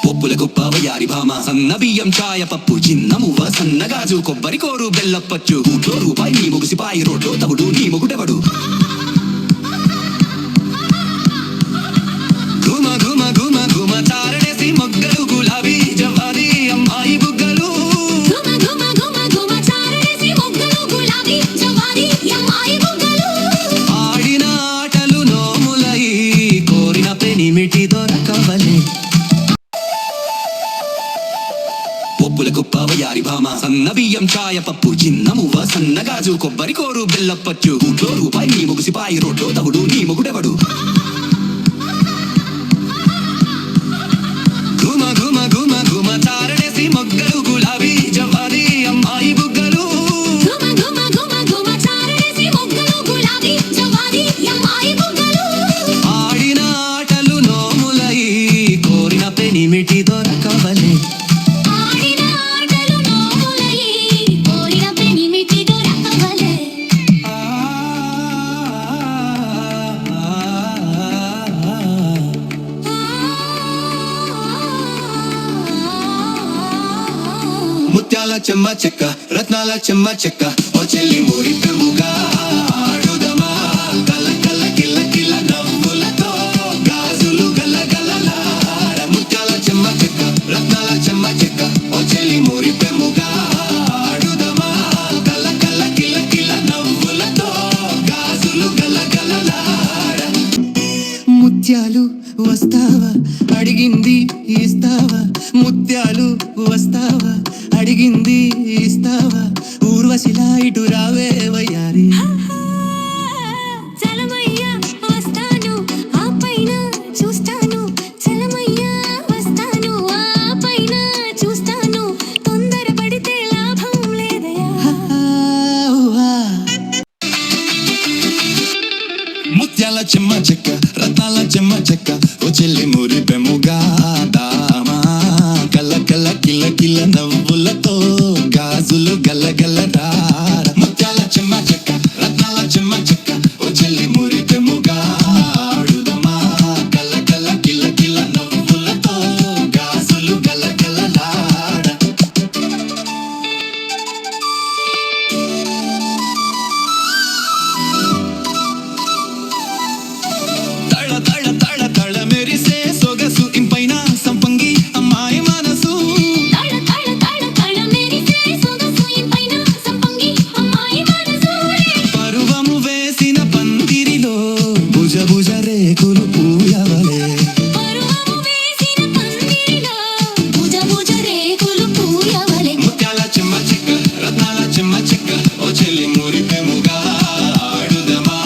పొప్పుల గొప్ప వయారి భామ సన్న బియ్యం చాయ పప్పు చిన్న మువ్వ సన్నగాజు కొబ్బరి కోరు బెల్లప్పచ్చు కూట్లో రూపాయి నీ ముగిసిపాయి రోడ్లో తవుడు నీ మొగుడెవడు ఘుమ ఘుమ ఘుమ ఘుమ చారడేసి మొగ్గలు గులాబీ జవాది అమ్మాయి బుగ్గలు ఆడిన ఆటలు నోములై కోరిన పెనిమిటి దొరకవలే పొప్పుల గొప్ప వయారి భామ సన్న బియ్యం చాయ పప్పు చిన్న మువ్వ సన్నగాజు కొబ్బరి కోరు బెల్లప్పచ్చు కూట్లో రూపాయి నీ ముగిసిపాయి రోడ్లో తవుడు నీ మొగుడెవడు ఘుమ ఘుమ ఘుమ ఘుమ చారడేసి మొగ్గలు గులాబీ జవాది అమ్మాయి బుగ్గలు ఆడిన ఆటలు నోములై కోరిన పెనిమిటి దొరకవలే ముత్యాల చెమ్మ చెక్క రత్నాల చెమ్మ చెక్క ఓ చెల్లి మూరి పెముగా ఆడుదమా కల కల కిల్ల కిల్ల నవ్వులతో గాజులు గల గలలార ముత్యాల చెమ్మ చెక్క రత్నాల చెమ్మ చెక్క ఓ చెల్లి మూరి పెముగా ఆడుదమా కల కల కిల్ల కిల్ల నవ్వులతో గాజులు గల గలలార ముత్యాలు వస్తావా అడిగింది ఇస్తావా ముత్యాలు వస్తావా అడిగింది ఇస్తావా ఊర్వశిలా ఇటు రావే వయ్యారి చలమయ్యా వస్తాను ఆ పైన చూస్తాను చలమయ్యా వస్తాను ఆ పైన చూస్తాను తొందర పడితే లాభం లేదయ్యా ముత్యాల చెమ్మ చెక్క రత్నాల చెమ్మ చెక్క ఓ చెల్లి మురి పెముగా దామా కల్ల కల్ల కిల్ల కిల్ల నవ్వులతో గాజులు గల్ల గల్ల రార ముత్యాల చెమ్మ చెక్క రత్నాల చెమ్మ చెక్క ఓ చెల్లి మురి పెముగా ఆడుదమా కల్ల కల్ల కిల్ల కిల్ల నవ్వులతో గాజులు గల్ల గల్ల రార తళ తళ తళ తళ మెరిసే సొగసు ఇంపైన సంపంగి అమ్మాయి మనసు తళ తళ తళ తళ మెరిసే సొగసు ఇంపైన సంపంగి అమ్మాయి మనసు పరువము వేసిన పందిరిలో భుజ భుజ రేకులు పూయవలే పరువము వేసిన పందిరిలో భుజ భుజ రేకులు పూయవలే ముత్యాల చెమ్మ చెక్క రత్నాల చెమ్మ చెక్క ఓ చెల్లి మురి పెముగా ఆడుదమా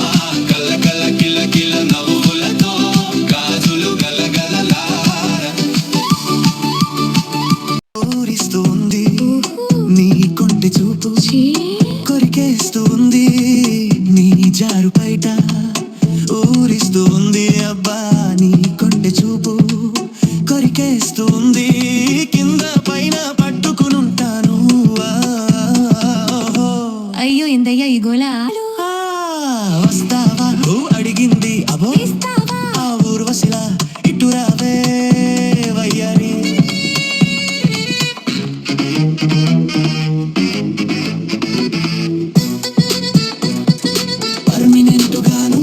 కల్ల కల్ల కిల్ల కిల్ల నవ్వులతో గాజులు గల గలలార ఊరిస్తుంది నీ కొంటె చూపు కొరికేస్తుంది నీ జారు బయట ఊరిస్తుంది అబ్బా నీ కొంటె చూపు కొరికేస్తుంది కింద పైన పట్టుకునుంటాను అయ్యో ఎందయ్యా ఈ గోలా వస్తావా అడిగింది అబో ఇస్తావా ఆ ఊర్వశిలా ఇటు రావే వయ్యారి పర్మినెంటుగాను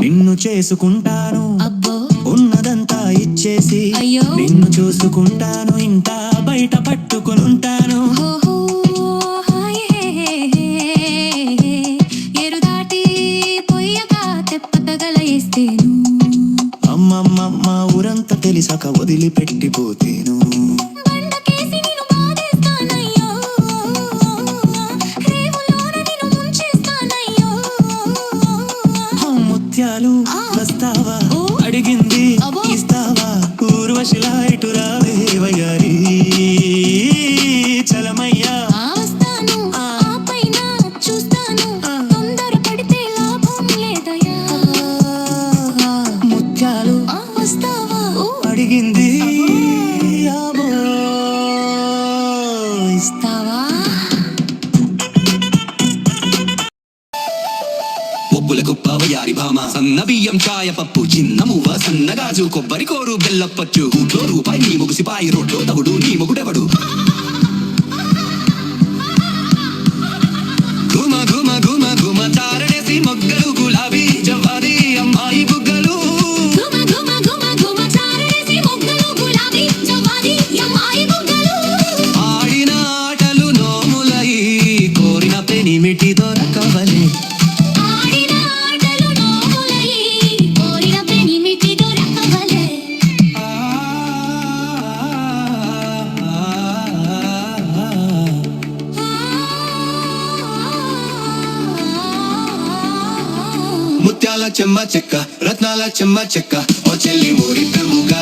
నిన్ను చేసుకుంటాను అబ్బో ఉన్నదంతా ఇచ్చేసి అయ్యో. నిన్ను చూసుకుంటాను ఇంత బయట పట్టుకునుంటాను ఓహో ఎరు దాటి పొయ్యగా తెప్ప తగలేస్తేను అమ్మమ్మమ్మ ఊరంతా తెలిసాక వదిలిపెట్టిపోతేను బండకేసి నిన్ను బాధేస్తానయ్యో రేవులోన నిన్ను ముంచేస్తానయ్యో ముత్యాలు వస్తావా ఓ. అడిగింది అబ్బో. ఇస్తావా ఊర్వశిలా ఇటు రావే వయ్యారి చలమయ్యా వస్తాను ఆ పైన చూస్తాను తొందర పడితే లాభం లేదయ్యా ముత్యాలు వస్తావా అడిగింది అబో. ఇస్తావా పొప్పుల గొప్ప వయారి భామ సన్న బియ్యం చాయ పప్పు చిన్న మువ్వ సన్నగాజు కొబ్బరి కోరు బెల్లపచ్చు కూట్లో రూపాయి నీ ముగిసిపాయి రోడ్లో తవుడు నీ మొగుడెవడు ఘుమ ఘుమ ఘుమ ఘుమ చారడేసి మొగ్గలు గులాబీ జవ్వాది అమ్మాయి బుగ్గలు గుమ గుమ గుమ గుమ చారడేసి మొగ్గలు గులాబీ జవ్వాది అమ్మాయి బుగ్గలు ఆడిన ఆటలు నోములై కోరిన పెనిమిటి దొరకవలే ఆడిన ఆటలు నోములై కోరిన పెనిమిటి దొరకవలే ముత్యాల చెమ్మ చెక్క రత్నాల చెమ్మ చెక్క ఓ చెల్లి ఊరి పెముగా